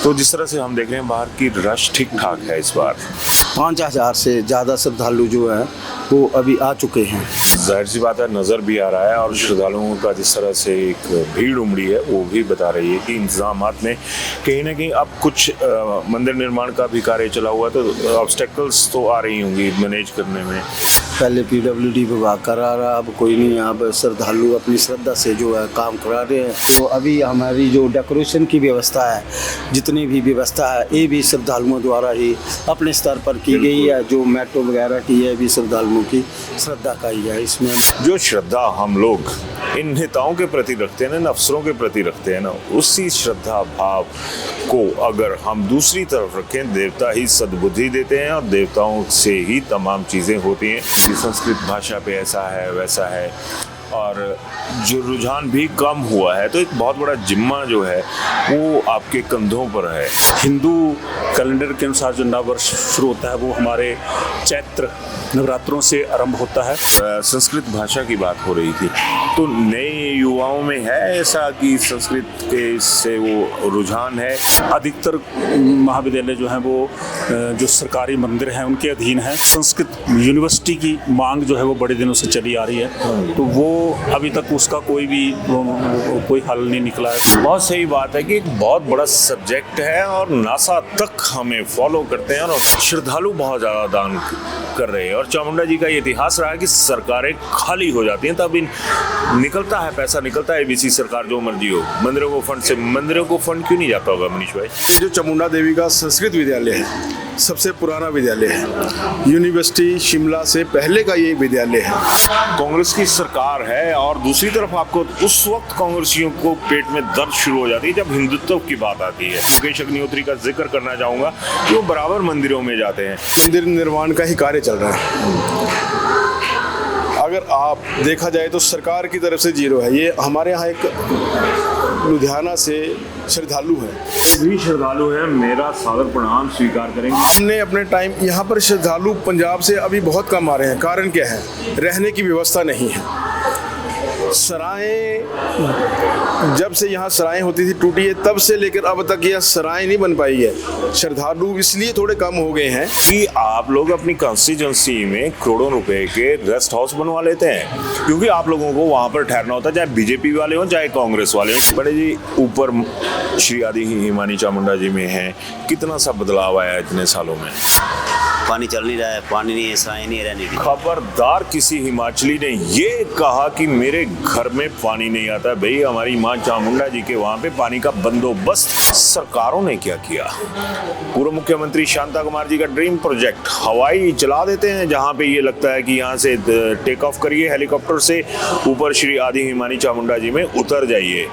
तो जिस तरह से हम देख रहे हैं बाहर की रश ठीक ठाक है इस बार। 5,000 से ज़्यादा श्रद्धालु जो है वो अभी आ चुके हैं। जाहिर सी बात है, नज़र भी आ रहा है और श्रद्धालुओं का जिस तरह से एक भीड़ उमड़ी है वो भी बता रही है कि इंतजामात में कहीं ना कहीं अब कुछ मंदिर निर्माण का भी कार्य चला हुआ, तो ऑब्स्टेकल्स तो आ रही होंगी मैनेज करने में। पहले PWD विभाग करा रहा, अब कोई नहीं, अब श्रद्धालु अपनी श्रद्धा से जो है काम करा रहे हैं। तो अभी हमारी जो डेकोरेशन की व्यवस्था है, जितनी भी व्यवस्था है, ये भी श्रद्धालुओं द्वारा ही अपने स्तर पर की गई है। जो मेट्रो वगैरह की है भी श्रद्धालुओं की श्रद्धा का ही है। इसमें जो श्रद्धा हम लोग इन नेताओं के प्रति रखते हैं ना, इन अफसरों के प्रति रखते हैं ना, उसी श्रद्धा भाव को अगर हम दूसरी तरफ रखें, देवता ही सद्बुद्धि देते हैं और देवताओं से ही तमाम चीज़ें होती हैं। संस्कृत भाषा पे ऐसा है वैसा है और जो रुझान भी कम हुआ है, तो एक बहुत बड़ा जिम्मा जो है वो आपके कंधों पर है। हिंदू कैलेंडर के अनुसार जो नववर्ष शुरू होता है वो हमारे चैत्र नवरात्रों से आरंभ होता है। संस्कृत भाषा की बात हो रही थी, तो नए युवाओं में है ऐसा कि संस्कृत के से वो रुझान है? अधिकतर महाविद्यालय जो हैं वो जो सरकारी मंदिर हैं उनके अधीन है। संस्कृत यूनिवर्सिटी की मांग जो है वो बड़े दिनों से चली आ रही है, तो वो अभी तक उसका कोई हल नहीं निकला है। बहुत सही बात है कि एक बहुत बड़ा सब्जेक्ट है और नासा तक हमें फॉलो करते हैं और श्रद्धालु बहुत ज़्यादा दान कर रहे हैं। और चामुंडा जी का ये इतिहास रहा है कि सरकारें खाली हो जाती हैं तब निकलता है पैसा, निकलता है ABC सरकार जो मर्जी हो, मंदिरों को फंड से, मंदिरों को फंड क्यों नहीं जाता होगा मनीष भाई? ये जो चामुंडा देवी का संस्कृत विद्यालय है सबसे पुराना विद्यालय है। यूनिवर्सिटी शिमला से पहले का ये विद्यालय है। कांग्रेस की सरकार है और दूसरी तरफ आपको उस वक्त कांग्रेसियों को पेट में दर्द शुरू हो जाती है जब हिंदुत्व की बात आती है। मुकेश अग्निहोत्री का जिक्र करना चाहूंगा कि वो बराबर मंदिरों में जाते हैं। मंदिर निर्माण का ही कार्य चल रहा है। अगर आप देखा जाए तो सरकार की तरफ से जीरो है। ये हमारे यहाँ एक लुधियाना से श्रद्धालु है, भी श्रद्धालु है, मेरा सादर प्रणाम स्वीकार करेंगे। हमने अपने टाइम यहाँ पर श्रद्धालु पंजाब से अभी बहुत कम आ रहे हैं। कारण क्या है? रहने की व्यवस्था नहीं है। सराएं, जब से यहाँ सराएं होती थी टूटी है, तब से लेकर अब तक यह सराएं नहीं बन पाई है। श्रद्धालु इसलिए थोड़े कम हो गए हैं कि आप लोग अपनी कॉन्स्टिट्यूंसी में करोड़ों रुपए के रेस्ट हाउस बनवा लेते हैं, क्योंकि आप लोगों को वहां पर ठहरना होता है, चाहे बीजेपी वाले हों चाहे कांग्रेस वाले हों। बड़े जी ऊपर श्री आदि हिमानी चामुंडा जी में है, कितना सा बदलाव आया इतने सालों में? पानी चल नहीं रहा है, पानी नहीं है, सराय नहीं है रहने की। खबरदार किसी हिमाचली ने ये कहा कि मेरे घर में पानी नहीं आता। भाई हमारी मां चामुंडा जी के वहां पे पानी का बंदोबस्त सरकारों ने क्या किया? पूर्व मुख्यमंत्री शांता कुमार जी का ड्रीम प्रोजेक्ट हवाई चला देते हैं, जहां पे ये लगता है कि यहाँ से टेक ऑफ करिए हेलीकॉप्टर से, ऊपर श्री आदि हिमानी चामुंडा जी में उतर जाइए।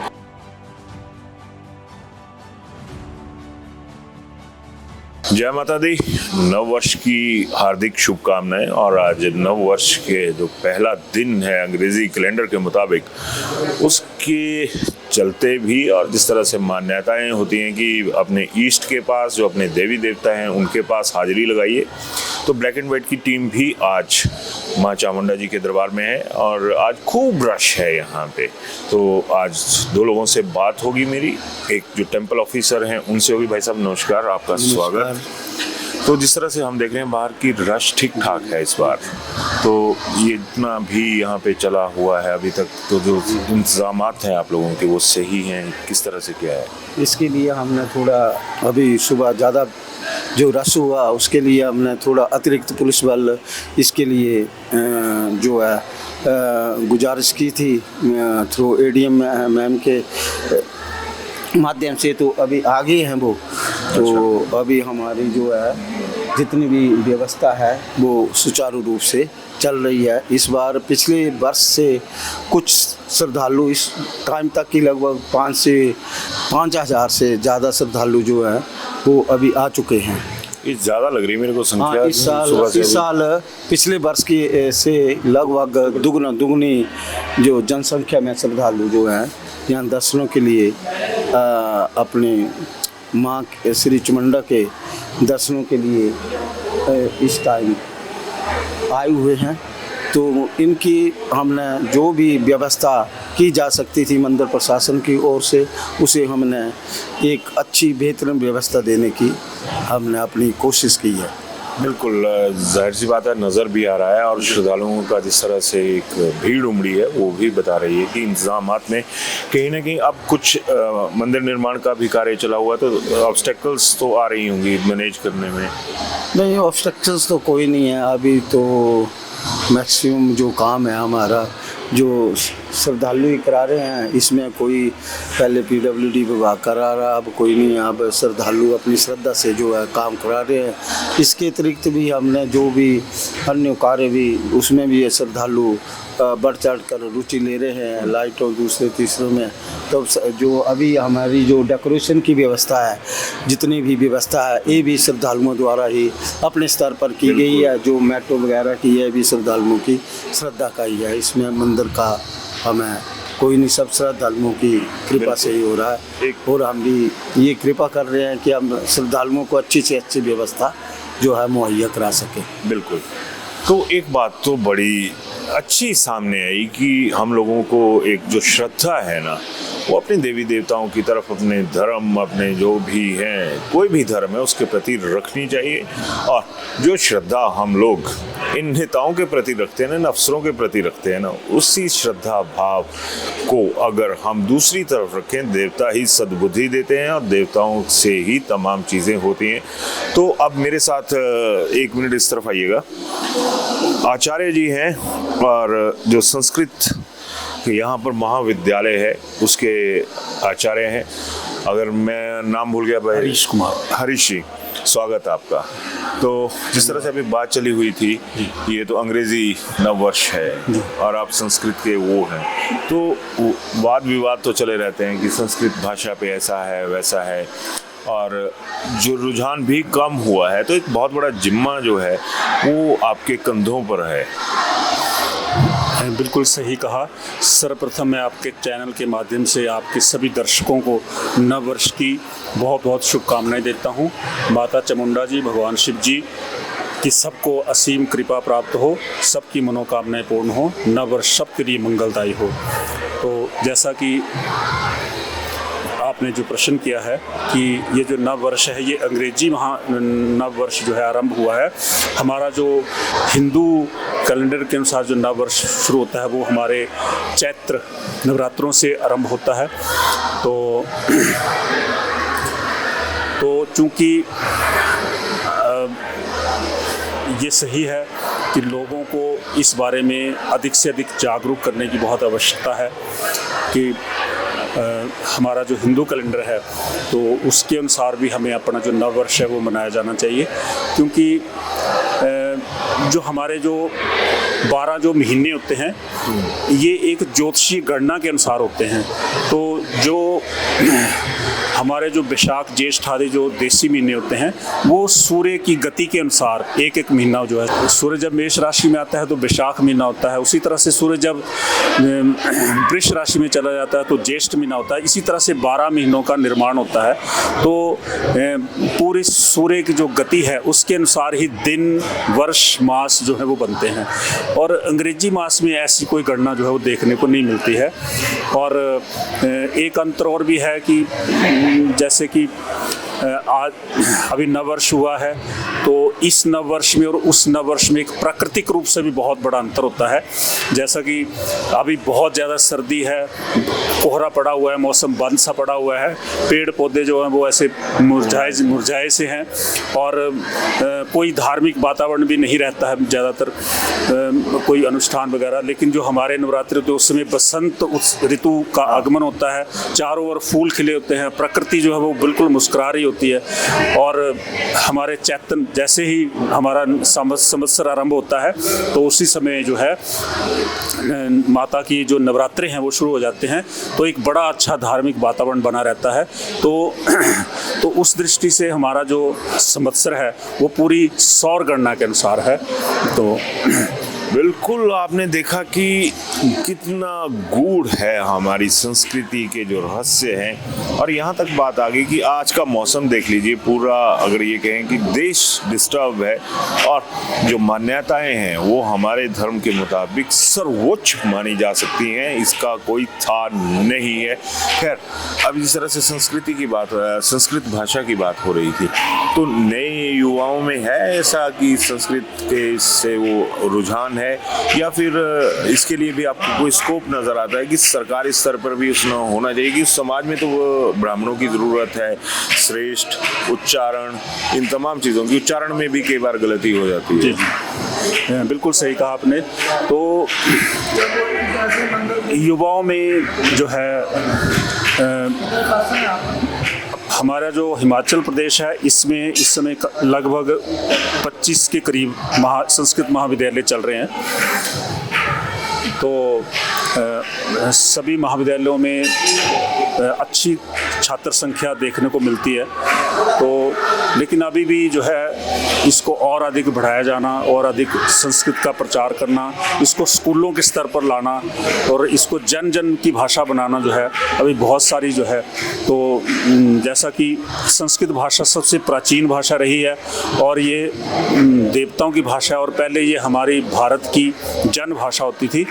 जय माता दी। नव वर्ष की हार्दिक शुभकामनाएं। और आज नव वर्ष के जो पहला दिन है अंग्रेजी कैलेंडर के मुताबिक, उसके चलते भी और जिस तरह से मान्यताएं होती हैं कि अपने ईस्ट के पास जो अपने देवी देवता हैं उनके पास हाजिरी लगाइए, तो ब्लैक एंड वाइट की टीम भी आज मां चामुंडा जी के दरबार में है और आज खूब रश है यहाँ पे। तो आज दो लोगों से बात होगी मेरी, एक जो टेम्पल ऑफिसर हैं उनसे होगी। भाई साहब नमस्कार, आपका स्वागत। तो जिस तरह से हम देख रहे हैं बाहर की रश ठीक ठाक है इस बार, तो ये इतना भी यहाँ पे चला हुआ है अभी तक, तो जो इंतजामात हैं आप लोगों के वो सही हैं? किस तरह से क्या है? इसके लिए हमने थोड़ा अभी सुबह ज़्यादा जो रश हुआ उसके लिए हमने थोड़ा अतिरिक्त पुलिस बल इसके लिए जो है गुजारिश की थी थ्रू ADM मैम के माध्यम से। तो अभी आगे हैं वो, तो अभी हमारी जो है जितनी भी व्यवस्था है वो सुचारू रूप से चल रही है। इस बार पिछले वर्ष से कुछ श्रद्धालु इस टाइम तक की लगभग 5,000 से ज़्यादा श्रद्धालु जो है वो अभी आ चुके हैं। ये ज़्यादा लग रही है मेरे को संख्या। हाँ, इस साल पिछले वर्ष की से लगभग दुगनी जो जनसंख्या में श्रद्धालु जो हैं यहाँ दर्शनों के लिए अपने माँ श्री चामुंडा के दर्शनों के लिए इस टाइम आए हुए हैं। तो इनकी हमने जो भी व्यवस्था की जा सकती थी मंदिर प्रशासन की ओर से, उसे हमने एक अच्छी बेहतरीन व्यवस्था देने की हमने अपनी कोशिश की है। बिल्कुल, जाहिर सी बात है, नज़र भी आ रहा है और श्रद्धालुओं का जिस तरह से एक भीड़ उमड़ी है वो भी बता रही है कि इंतजामात में कहीं ना कहीं अब कुछ मंदिर निर्माण का भी कार्य चला हुआ, तो ऑब्स्टेकल्स तो आ रही होंगी मैनेज करने में। नहीं, ऑब्स्ट्रक्शंस तो कोई नहीं है अभी, तो मैक्सिमम जो काम है हमारा जो श्रद्धालु ही करा रहे हैं, इसमें कोई पहले पीडब्ल्यूडी विभाग करा रहा, अब कोई नहीं, अब श्रद्धालु अपनी श्रद्धा से जो है काम करा रहे हैं। इसके अतिरिक्त भी हमने जो भी अन्य कार्य भी उसमें भी ये श्रद्धालु बढ़ चढ़ कर रुचि ले रहे हैं, लाइट और दूसरे तीसरे में। तो जो अभी हमारी जो डेकोरेशन की व्यवस्था है, जितनी भी व्यवस्था है, ये भी श्रद्धालुओं द्वारा ही अपने स्तर पर की गई है। जो मेट्रो वगैरह की है भी श्रद्धालुओं की श्रद्धा का ही है, इसमें मंदिर का हमें कोई नहीं, सब श्रद्धालुओं की कृपा से ही हो रहा है। और हम भी ये कृपा कर रहे हैं कि हम श्रद्धालुओं को अच्छी से अच्छी व्यवस्था जो है मुहैया करा सकें। बिल्कुल। तो एक बात तो बड़ी अच्छी सामने आई कि हम लोगों को एक जो श्रद्धा है ना, वो अपने देवी देवताओं की तरफ, अपने धर्म, अपने जो भी हैं, कोई भी धर्म है उसके प्रति रखनी चाहिए। और जो श्रद्धा हम लोग इन नेताओं के प्रति रखते हैं ना, इन अफसरों के प्रति रखते हैं ना, उसी श्रद्धा भाव को अगर हम दूसरी तरफ रखें, देवता ही सद्बुद्धि देते हैं और देवताओं से ही तमाम चीज़ें होती हैं। तो अब मेरे साथ 1 मिनट इस तरफ आइएगा। आचार्य जी हैं और जो संस्कृत यहाँ पर महाविद्यालय है उसके आचार्य हैं। अगर मैं नाम भूल गया भाई, हरीश कुमार। हरीश जी, स्वागत है आपका। तो जिस तरह से अभी बात चली हुई थी, ये तो अंग्रेजी नववर्ष है और आप संस्कृत के वो हैं, तो वाद विवाद तो चले रहते हैं कि संस्कृत भाषा पे ऐसा है वैसा है, और जो रुझान भी कम हुआ है, तो एक बहुत बड़ा जिम्मा जो है वो आपके कंधों पर है। बिल्कुल सही कहा। सर्वप्रथम मैं आपके चैनल के माध्यम से आपके सभी दर्शकों को नव वर्ष की बहुत बहुत शुभकामनाएं देता हूं। माता चामुंडा जी, भगवान शिव जी कि सबको असीम कृपा प्राप्त हो, सबकी मनोकामनाएं पूर्ण हो, नव वर्ष सबके लिए मंगलदायी हो। तो जैसा कि आपने जो प्रश्न किया है कि ये जो नव वर्ष है, ये अंग्रेजी नव वर्ष जो है आरंभ हुआ है। हमारा जो हिंदू कैलेंडर के अनुसार जो नव वर्ष शुरू होता है वो हमारे चैत्र नवरात्रों से आरंभ होता है। तो चूँकि ये सही है कि लोगों को इस बारे में अधिक से अधिक जागरूक करने की बहुत आवश्यकता है कि हमारा जो हिंदू कैलेंडर है तो उसके अनुसार भी हमें अपना जो नव वर्ष है वो मनाया जाना चाहिए। क्योंकि जो हमारे जो 12 जो महीने होते हैं ये एक ज्योतिषीय गणना के अनुसार होते हैं। तो जो हमारे जो वैशाख ज्येष्ठ आदि जो देसी महीने होते हैं वो सूर्य की गति के अनुसार एक एक महीना जो है, सूर्य जब मेष राशि में आता है तो वैशाख महीना होता है, उसी तरह से सूर्य जब वृष राशि में चला जाता है तो ज्येष्ठ महीना होता है। इसी तरह से 12 महीनों का निर्माण होता है। तो पूरी सूर्य की जो गति है उसके अनुसार ही दिन, वर्ष, मास जो है वो बनते हैं। और अंग्रेजी मास में ऐसी कोई गणना जो है वो देखने को नहीं मिलती है। और एक अंतर और भी है कि जैसे कि आज अभी नववर्ष हुआ है तो इस नववर्ष में और उस नववर्ष में एक प्राकृतिक रूप से भी बहुत बड़ा अंतर होता है। जैसा कि अभी बहुत ज़्यादा सर्दी है, कोहरा पड़ा हुआ है, मौसम बंद सा पड़ा हुआ है, पेड़ पौधे जो हैं वो ऐसे मुरझाए से हैं और कोई धार्मिक वातावरण भी नहीं रहता है ज़्यादातर, कोई अनुष्ठान वगैरह। लेकिन जो हमारे नवरात्रि होते हैं उस समय बसंत उस ऋतु का आगमन होता है, चारों ओर फूल खिले होते हैं, प्रकृति जो है वो बिल्कुल मुस्कुरा रही होती है। और हमारे चैतन जैसे ही हमारा संवत्सर आरंभ होता है तो उसी समय जो है माता की जो नवरात्रे हैं वो शुरू हो जाते हैं। तो एक बड़ा अच्छा धार्मिक वातावरण बना रहता है। तो उस दृष्टि से हमारा जो संवत्सर है वो पूरी सौर गणना के अनुसार है। तो बिल्कुल, आपने देखा कि कितना गूढ़ है हमारी संस्कृति के जो रहस्य हैं, और यहाँ तक बात आ गई कि आज का मौसम देख लीजिए, पूरा अगर ये कहें कि देश डिस्टर्ब है और जो मान्यताएं हैं वो हमारे धर्म के मुताबिक सर्वोच्च मानी जा सकती हैं, इसका कोई था नहीं है। खैर, अब इस तरह से संस्कृति की बात, संस्कृत भाषा की बात हो रही थी, तो नए युवाओं में है ऐसा कि संस्कृत के से वो रुझान है, या फिर इसके लिए भी आपको कोई स्कोप नजर आता है कि सरकारी स्तर पर भी उसमें होना चाहिए कि उस समाज में तो वो ब्राह्मणों की ज़रूरत है, श्रेष्ठ उच्चारण, इन तमाम चीज़ों की, उच्चारण में भी कई बार गलती हो जाती है। जी जी, बिल्कुल सही कहा आपने। तो युवाओं में जो है हमारा जो हिमाचल प्रदेश है, इसमें इस समय लगभग 25 के करीब संस्कृत महाविद्यालय चल रहे हैं। तो सभी महाविद्यालयों में अच्छी छात्र संख्या देखने को मिलती है। तो लेकिन अभी भी जो है इसको और अधिक बढ़ाया जाना और अधिक संस्कृत का प्रचार करना, इसको स्कूलों के स्तर पर लाना और इसको जन जन की भाषा बनाना जो है अभी बहुत सारी जो है। तो जैसा कि संस्कृत भाषा सबसे प्राचीन भाषा रही है और ये देवताओं की भाषा है, और पहले ये हमारी भारत की जन भाषा होती थी,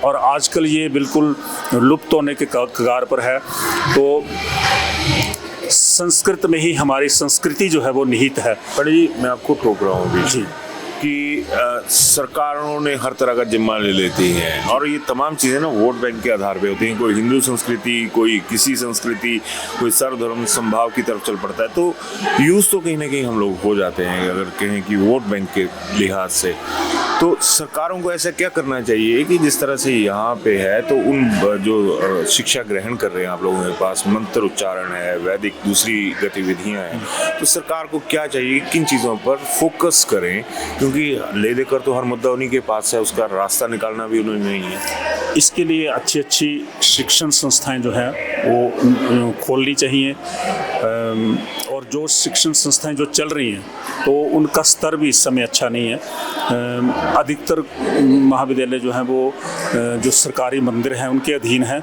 और आजकल ये बिल्कुल लुप्त होने के कगार पर है। तो संस्कृत में ही हमारी संस्कृति जो है वो निहित है। पर जी, मैं आपको टोक रहा हूँ अभी जी कि सरकारों ने हर तरह का जिम्मा ले लेती हैं, और ये तमाम चीज़ें ना वोट बैंक के आधार पे होती हैं। कोई हिंदू संस्कृति, कोई किसी संस्कृति, कोई सर्वधर्म संभाव की तरफ चल पड़ता है। तो यूज़ तो कहीं ना कहीं हम लोग हो जाते हैं, अगर कहें कि वोट बैंक के लिहाज से। तो सरकारों को ऐसा क्या करना चाहिए कि जिस तरह से यहाँ पे है, तो उन जो शिक्षा ग्रहण कर रहे हैं आप लोगों के पास, मंत्र उच्चारण है, वैदिक दूसरी गतिविधियाँ हैं, तो सरकार को क्या चाहिए, किन चीज़ों पर फोकस करें, क्योंकि ले देकर तो हर मुद्दा उन्हीं के पास है, उसका रास्ता निकालना भी उन्हें नहीं है। इसके लिए अच्छी अच्छी शिक्षण संस्थाएं जो हैं वो खोलनी चाहिए, और जो शिक्षण संस्थाएं जो चल रही हैं तो उनका स्तर भी इस समय अच्छा नहीं है। अधिकतर महाविद्यालय जो हैं वो जो सरकारी मंदिर हैं उनके अधीन हैं,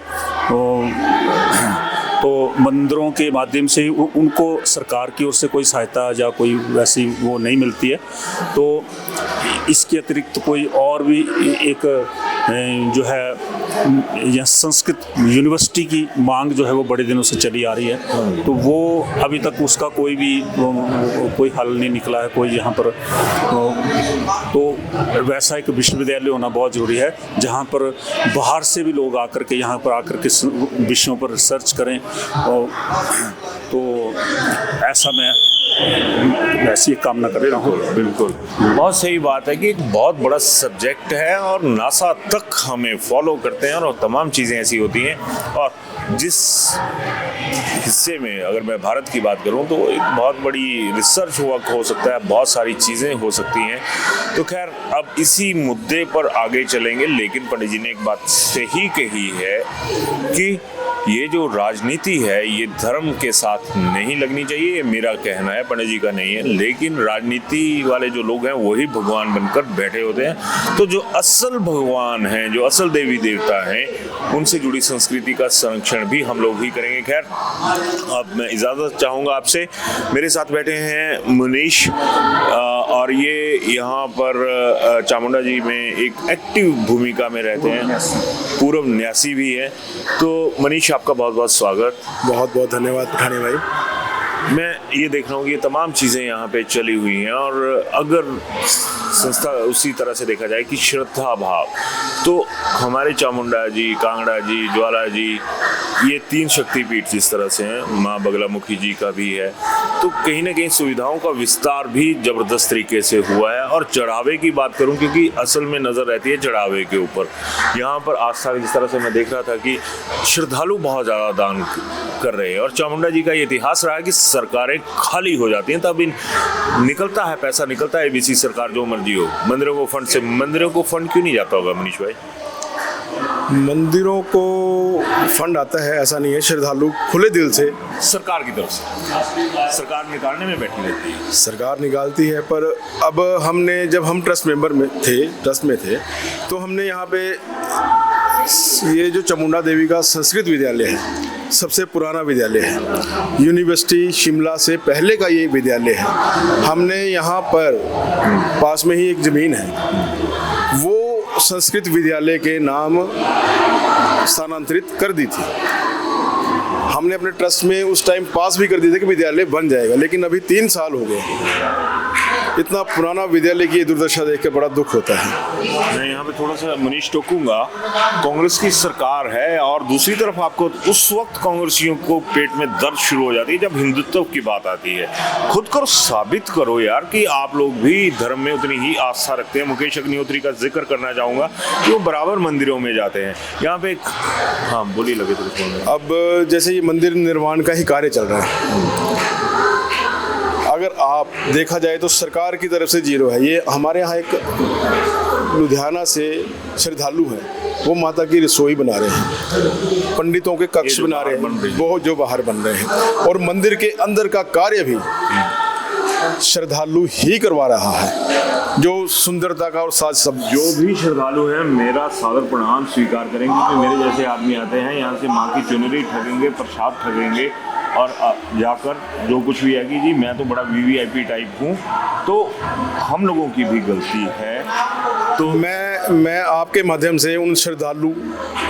तो मंदिरों के माध्यम से उनको सरकार की ओर से कोई सहायता या कोई वैसी वो नहीं मिलती है। तो इसके अतिरिक्त कोई और भी एक जो है यह संस्कृत यूनिवर्सिटी की मांग जो है वो बड़े दिनों से चली आ रही है, तो वो अभी तक उसका कोई भी कोई हल नहीं निकला है कोई यहाँ पर। तो वैसा एक विश्वविद्यालय होना बहुत ज़रूरी है जहाँ पर बाहर से भी लोग आकर के यहाँ पर आकर के विषयों पर रिसर्च करें, और तो ऐसा मैं ऐसी कामना करता हूँ। बिल्कुल, बहुत सही बात है कि एक बहुत बड़ा सब्जेक्ट है और नासा तक हमें फॉलो करते हैं और तमाम चीज़ें ऐसी होती हैं, और जिस हिस्से में अगर मैं भारत की बात करूं तो एक बहुत बड़ी रिसर्च वर्क हो सकता है, बहुत सारी चीज़ें हो सकती हैं। तो खैर, अब इसी मुद्दे पर आगे चलेंगे, लेकिन पंडित जी ने एक बात सही कही है कि ये जो राजनीति है ये धर्म के साथ नहीं लगनी चाहिए। ये मेरा कहना है, पंडित जी का नहीं है, लेकिन राजनीति वाले जो लोग हैं वही भगवान बनकर बैठे होते हैं। तो जो असल भगवान हैं, जो असल देवी देवता हैं, उनसे जुड़ी संस्कृति का संरक्षण भी हम लोग ही करेंगे। खैर, अब मैं इजाज़त चाहूँगा आपसे। मेरे साथ बैठे हैं मनीष, और ये यहाँ पर चामुंडा जी में एक एक्टिव भूमिका में रहते हैं, पूर्व न्यासी भी है। तो मनीष, आपका बहुत बहुत स्वागत। बहुत बहुत धन्यवाद पठानी भाई। मैं ये देख रहा हूँ कि ये तमाम चीज़ें यहाँ पे चली हुई हैं, और अगर संस्था उसी तरह से देखा जाए कि श्रद्धा भाव, तो हमारे चामुंडा जी, कांगड़ा जी, ज्वाला जी, ये 3 शक्तिपीठ जिस तरह से हैं, माँ बगलामुखी जी का भी है, तो कहीं ना कहीं सुविधाओं का विस्तार भी ज़बरदस्त तरीके से हुआ है। और चढ़ावे की बात करूं, क्योंकि असल में नज़र रहती है चढ़ावे के ऊपर। यहाँ पर आस्था जिस तरह से मैं देख रहा था कि श्रद्धालु बहुत ज़्यादा दान कर रहे हैं, और चामुंडा जी का ये इतिहास रहा है कि सरकारें खाली हो जाती हैं तब निकलता है पैसा, निकलता है एबीसी सरकार जो मर्जी हो, मंदिरों को फंड से। मंदिरों को फंड क्यों नहीं जाता होगा मनीष भाई? मंदिरों को फंड आता है, ऐसा नहीं है। श्रद्धालु खुले दिल से, सरकार की तरफ से, सरकार निकालने में बैठी रहती है। सरकार निकालती है, पर अब हमने, जब हम ट्रस्ट में थे तो हमने यहाँ पे ये जो चामुंडा देवी का संस्कृत विद्यालय है, सबसे पुराना विद्यालय है, यूनिवर्सिटी शिमला से पहले का ये विद्यालय है। हमने यहाँ पर पास में ही एक ज़मीन है, वो संस्कृत विद्यालय के नाम स्थानांतरित कर दी थी। हमने अपने ट्रस्ट में उस टाइम पास भी कर दिए थे कि विद्यालय बन जाएगा, लेकिन अभी 3 साल हो गए। इतना पुराना विद्यालय की दुर्दशा देख के बड़ा दुख होता है। मैं यहाँ पे थोड़ा सा मनीष टोकूंगा। कांग्रेस की सरकार है और दूसरी तरफ आपको उस वक्त कांग्रेसियों को पेट में दर्द शुरू हो जाती है जब हिंदुत्व की बात आती है। खुद को साबित करो यार कि आप लोग भी धर्म में उतनी ही आस्था रखते हैं। मुकेश अग्निहोत्री का जिक्र करना चाहूँगा कि वो बराबर मंदिरों में जाते हैं। यहाँ पे हाँ बोलिए लगे तो। अब जैसे ये मंदिर निर्माण का ही कार्य चल रहा है, अगर आप देखा जाए तो सरकार की तरफ से 0 है। ये हमारे यहाँ एक लुधियाना से श्रद्धालु है, वो माता की रसोई बना रहे हैं, पंडितों के कक्ष बना रहे हैं, वो जो बाहर बन रहे हैं, और मंदिर के अंदर का कार्य भी श्रद्धालु ही करवा रहा है, जो सुंदरता का और साज सब। जो भी श्रद्धालु है मेरा सादर प्रणाम स्वीकार करेंगे कि मेरे जैसे आदमी आते हैं यहाँ से माँ की चुनरी ठगेंगे, प्रसाद ठगेंगे और जाकर जो कुछ भी है कि जी मैं तो बड़ा वीवीआईपी टाइप हूँ, तो हम लोगों की भी गलती है। तो मैं आपके माध्यम से उन श्रद्धालु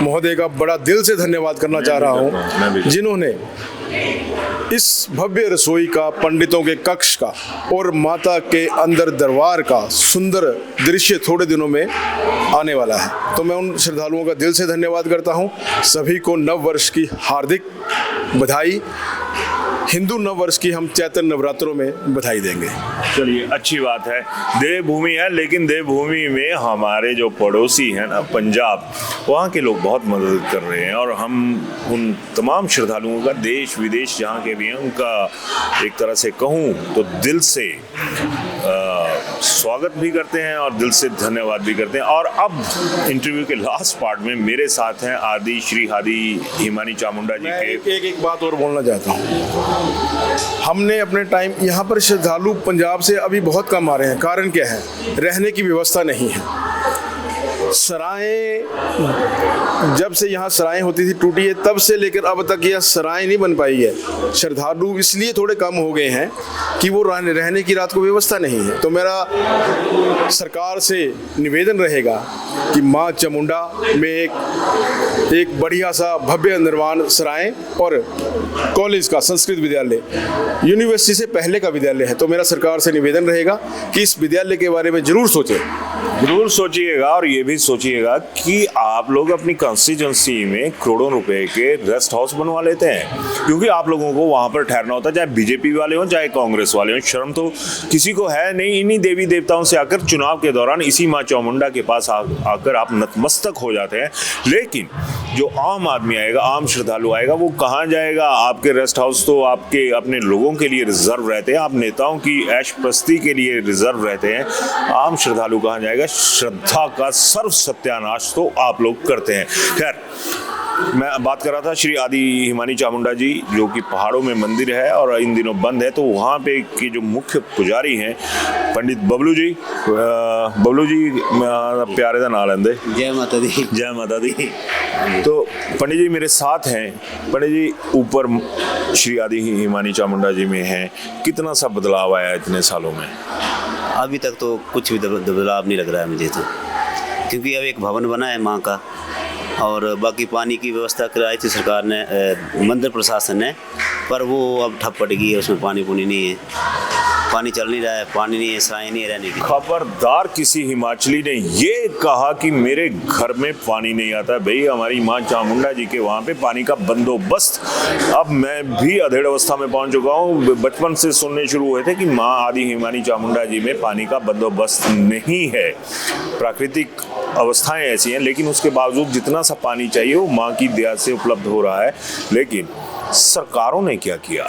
महोदय का बड़ा दिल से धन्यवाद करना चाह रहा हूँ, जिन्होंने इस भव्य रसोई का, पंडितों के कक्ष का और माता के अंदर दरबार का सुंदर दृश्य थोड़े दिनों में आने वाला है। तो मैं उन श्रद्धालुओं का दिल से धन्यवाद करता हूँ। सभी को नव वर्ष की हार्दिक बधाई। हिंदू नव वर्ष की हम चैत्र नवरात्रों में बधाई देंगे। चलिए अच्छी बात है, देवभूमि है, लेकिन देवभूमि में हमारे जो पड़ोसी हैं ना पंजाब, वहाँ के लोग बहुत मदद कर रहे हैं और हम उन तमाम श्रद्धालुओं का देश विदेश जहाँ के भी हैं उनका एक तरह से कहूँ तो दिल से स्वागत भी करते हैं और दिल से धन्यवाद भी करते हैं। और अब इंटरव्यू के लास्ट पार्ट में मेरे साथ हैं आदि श्री आदि हिमानी चामुंडा जी के। एक बात और बोलना चाहता हूँ। हमने अपने टाइम यहाँ पर श्रद्धालु पंजाब से अभी बहुत कम आ रहे हैं। कारण क्या है? रहने की व्यवस्था नहीं है। सराएं, जब से यहाँ सराएं होती थी टूटी है, तब से लेकर अब तक यह सराएं नहीं बन पाई है। श्रद्धालु इसलिए थोड़े कम हो गए हैं कि वो रहने की रात को व्यवस्था नहीं है। तो मेरा सरकार से निवेदन रहेगा कि माँ चामुंडा में एक बढ़िया सा भव्य निर्माण सराएं और कॉलेज का संस्कृत विद्यालय यूनिवर्सिटी से पहले का विद्यालय है। तो मेरा सरकार से निवेदन रहेगा कि इस विद्यालय के बारे में जरूर सोचिएगा और ये भी सोचिएगा कि आप लोग अपनी कॉन्स्टिट्यूंसी में करोड़ों रुपए के रेस्ट हाउस बनवा लेते हैं, क्योंकि आप लोगों को वहां पर ठहरना होता है, चाहे बीजेपी वाले हों चाहे कांग्रेस वाले हों। शर्म तो किसी को है नहीं। इन्हीं देवी देवताओं से आकर चुनाव के दौरान इसी माँ चामुंडा के पास आकर आप नतमस्तक हो जाते हैं। लेकिन जो आम आदमी आएगा, आम श्रद्धालु आएगा, वो कहाँ जाएगा? आपके रेस्ट हाउस तो आपके अपने लोगों के लिए रिजर्व रहते हैं, आप नेताओं की ऐशप्रस्ती के लिए रिजर्व रहते हैं। आम श्रद्धालु कहाँ जाएगा? श्रद्धा का सर्व सत्यानाश तो आप लोग करते हैं। खैर, मैं बात कर रहा था श्री आदि हिमानी चामुंडा जी, जो कि पहाड़ों में मंदिर है और इन दिनों बंद है। तो वहाँ पे के जो मुख्य पुजारी हैं पंडित बबलू जी, प्यारे दा नाम लेंदे। जय माता दी। जय माता दी। तो पंडित जी मेरे साथ हैं। पंडित जी, ऊपर श्री आदि हिमानी चामुंडा जी में हैं, कितना सा बदलाव आया इतने सालों में? अभी तक तो कुछ भी बदलाव नहीं लग रहा है मुझे तो, क्योंकि अब एक भवन बना है माँ का, और बाकी पानी की व्यवस्था कराई थी सरकार ने, मंदिर प्रशासन ने, पर वो अब ठप पड़ गई है, उसमें पानी नहीं है, पानी चल नहीं रहा है, पानी नहीं है, सराय नहीं है रहने की। खबरदार किसी हिमाचली ने ये कहा कि मेरे घर में पानी नहीं आता। भाई, हमारी माँ चामुंडा जी के वहाँ पे पानी का बंदोबस्त, अब मैं भी अधेड़ अवस्था में पहुँच चुका हूँ। बचपन से सुनने शुरू हुए थे कि माँ आदि हिमानी चामुंडा जी में पानी का बंदोबस्त नहीं है। प्राकृतिक अवस्थाएं ऐसी हैं, लेकिन उसके बावजूद जितना सा पानी चाहिए वो माँ की दया से उपलब्ध हो रहा है। लेकिन सरकारों ने क्या किया।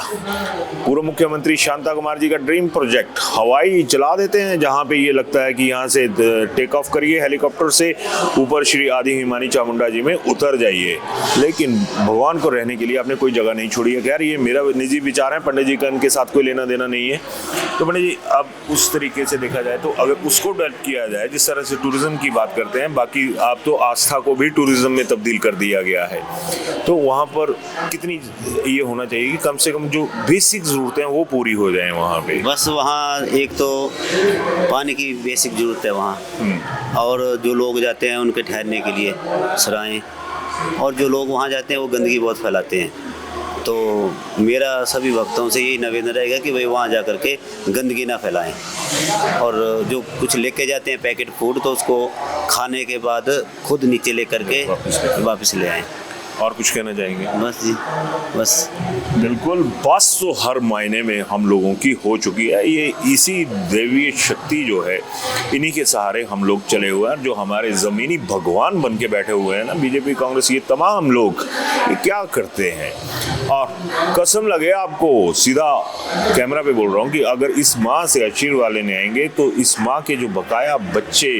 पूर्व मुख्यमंत्री शांता कुमार जी का ड्रीम प्रोजेक्ट हवाई चला देते हैं, जहां पे ये लगता है कि यहां से टेक ऑफ करिए हेलीकॉप्टर से, ऊपर श्री आदि हिमानी चामुंडा जी में उतर जाइए, लेकिन भगवान को रहने के लिए आपने कोई जगह नहीं छोड़ी है। खैर ये मेरा निजी विचार है, पंडित जी का इनके साथ कोई लेना देना नहीं है। तो पंडित जी अब उस तरीके से देखा जाए तो अगर उसको डेवलप किया जाए, जिस तरह से टूरिज्म की बात करते हैं, बाकी आप तो आस्था को भी टूरिज्म में तब्दील कर दिया गया है, तो वहाँ पर कितनी ये होना चाहिए कि कम से कम जो बेसिक जरूरतें हैं वो पूरी हो जाएं वहाँ पे। बस वहाँ एक तो पानी की बेसिक ज़रूरत है वहाँ, और जो लोग जाते हैं उनके ठहरने के लिए सराएं, और जो लोग वहाँ जाते हैं वो गंदगी बहुत फैलाते हैं। तो मेरा सभी भक्तों से यही निवेदन रहेगा कि भाई वहाँ जा कर के गंदगी ना फैलाएं, और जो कुछ लेके जाते हैं पैकेट फूड तो उसको खाने के बाद खुद नीचे ले करके वापस ले आएं। और कुछ कहना चाहेंगे? बस जी, बस बिल्कुल, बस तो हर मायने में हम लोगों की हो चुकी है। ये इसी दैवीय शक्ति जो है, इन्हीं के सहारे हम लोग चले हुए हैं। जो हमारे ज़मीनी भगवान बन के बैठे हुए हैं ना, बीजेपी कांग्रेस ये तमाम लोग, ये क्या करते हैं। और कसम लगे आपको, सीधा कैमरा पे बोल रहा हूँ कि अगर इस माँ से आशीर्वाद लेने आएंगे तो इस माँ के जो बकाया बच्चे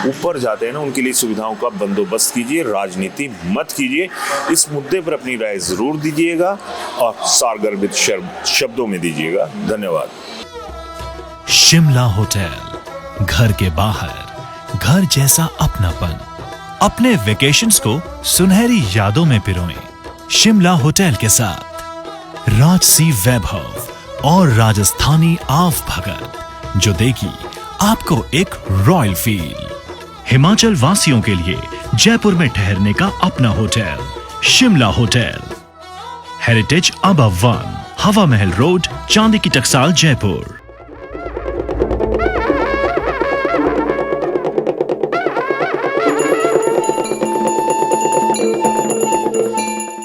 ऊपर जाते हैं ना, उनके लिए सुविधाओं का बंदोबस्त कीजिए, राजनीति मत कीजिए। इस मुद्दे पर अपनी राय जरूर दीजिएगा और सारगर्भित शब्दों में दीजिएगा। धन्यवाद। शिमला होटल, घर के बाहर घर जैसा अपनापन। अपने वेकेशंस को सुनहरी यादों में पिरोएं शिमला होटल के साथ। राजसी वैभव और राजस्थानी आव भगत जो देगी आपको एक रॉयल फील। हिमाचल वासियों के लिए जयपुर में ठहरने का अपना hotel Shimla hotel. Heritage above 1, हवा महल रोड, चांदी की टकसाल, जयपुर।